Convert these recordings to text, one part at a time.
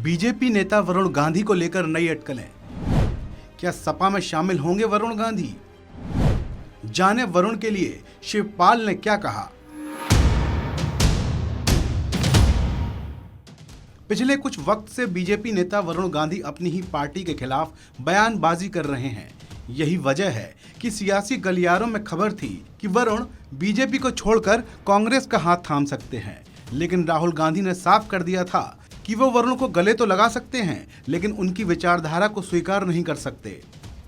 BJP नेता वरुण गांधी को लेकर नई अटकलें। क्या सपा में शामिल होंगे वरुण गांधी? जाने वरुण के लिए शिवपाल ने क्या कहा। पिछले कुछ वक्त से बीजेपी नेता वरुण गांधी अपनी ही पार्टी के खिलाफ बयानबाजी कर रहे हैं। यही वजह है कि सियासी गलियारों में खबर थी कि वरुण बीजेपी को छोड़कर कांग्रेस का हाथ थाम सकते हैं, लेकिन राहुल गांधी ने साफ कर दिया था कि वो वरुण को गले तो लगा सकते हैं, लेकिन उनकी विचारधारा को स्वीकार नहीं कर सकते,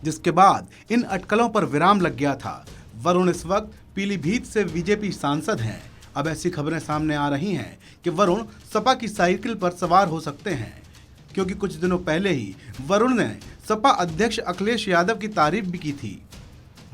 जिसके बाद इन अटकलों पर विराम लग गया था। वरुण इस वक्त पीलीभीत से बीजेपी सांसद हैं। अब ऐसी खबरें सामने आ रही हैं कि वरुण सपा की साइकिल पर सवार हो सकते हैं, क्योंकि कुछ दिनों पहले ही वरुण ने सपा अध्यक्ष अखिलेश यादव की तारीफ भी की थी।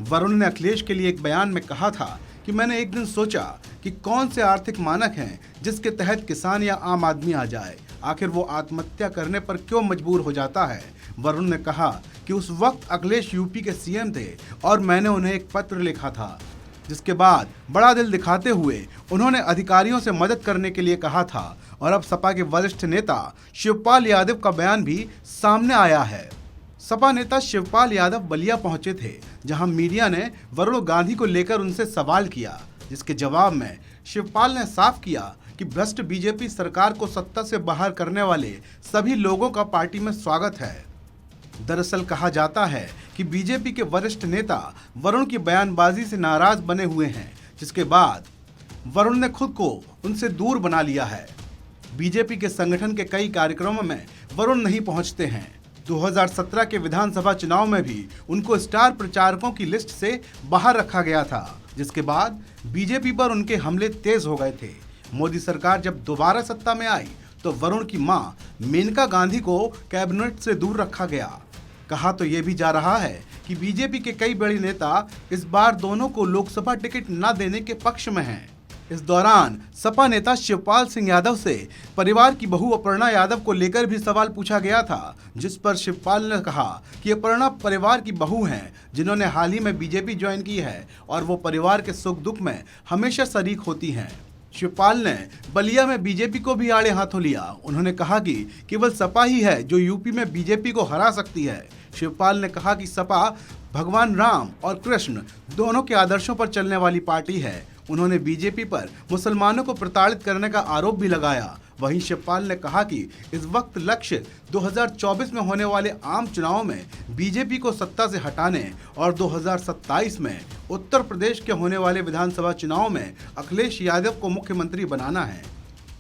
वरुण ने अखिलेश के लिए एक बयान में कहा था कि मैंने एक दिन सोचा कि कौन से आर्थिक मानक हैं जिसके तहत किसान या आम आदमी आ जाए, आखिर वो आत्महत्या करने पर क्यों मजबूर हो जाता है। वरुण ने कहा कि उस वक्त अखिलेश यूपी के सीएम थे और मैंने उन्हें एक पत्र लिखा था, जिसके बाद बड़ा दिल दिखाते हुए उन्होंने अधिकारियों से मदद करने के लिए कहा था। और अब सपा के वरिष्ठ नेता शिवपाल यादव का बयान भी सामने आया है। सपा नेता शिवपाल यादव बलिया पहुंचे थे, जहां मीडिया ने वरुण गांधी को लेकर उनसे सवाल किया, जिसके जवाब में शिवपाल ने साफ किया कि भ्रष्ट बीजेपी सरकार को सत्ता से बाहर करने वाले सभी लोगों का पार्टी में स्वागत है। दरअसल कहा जाता है कि बीजेपी के वरिष्ठ नेता वरुण की बयानबाजी से नाराज बने हुए हैं, जिसके बाद वरुण ने खुद को उनसे दूर बना लिया है। बीजेपी के संगठन के कई कार्यक्रमों में वरुण नहीं पहुंचते हैं। 2017 के विधानसभा चुनाव में भी उनको स्टार प्रचारकों की लिस्ट से बाहर रखा गया था, जिसके बाद बीजेपी पर उनके हमले तेज हो गए थे। मोदी सरकार जब दोबारा सत्ता में आई तो वरुण की मां मेनका गांधी को कैबिनेट से दूर रखा गया। कहा तो ये भी जा रहा है कि बीजेपी के कई बड़े नेता इस बार दोनों को लोकसभा टिकट न देने के पक्ष में हैं। इस दौरान सपा नेता शिवपाल सिंह यादव से परिवार की बहू अपर्णा यादव को लेकर भी सवाल पूछा गया था, जिस पर शिवपाल ने कहा कि अपर्णा परिवार की बहू हैं, जिन्होंने हाल ही में बीजेपी ज्वाइन की है और वो परिवार के सुख दुख में हमेशा शरीक होती हैं। शिवपाल ने बलिया में बीजेपी को भी आड़े हाथों लिया। उन्होंने कहा कि केवल सपा ही है जो यूपी में बीजेपी को हरा सकती है। शिवपाल ने कहा कि सपा भगवान राम और कृष्ण दोनों के आदर्शों पर चलने वाली पार्टी है। उन्होंने बीजेपी पर मुसलमानों को प्रताड़ित करने का आरोप भी लगाया। वहीं शिवपाल ने कहा कि इस वक्त लक्ष्य 2024 में होने वाले आम चुनावों में बीजेपी को सत्ता से हटाने और 2027 में उत्तर प्रदेश के होने वाले विधानसभा चुनाव में अखिलेश यादव को मुख्यमंत्री बनाना है।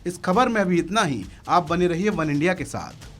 इस खबर में अभी इतना ही। आप बने रहिए वन इंडिया के साथ।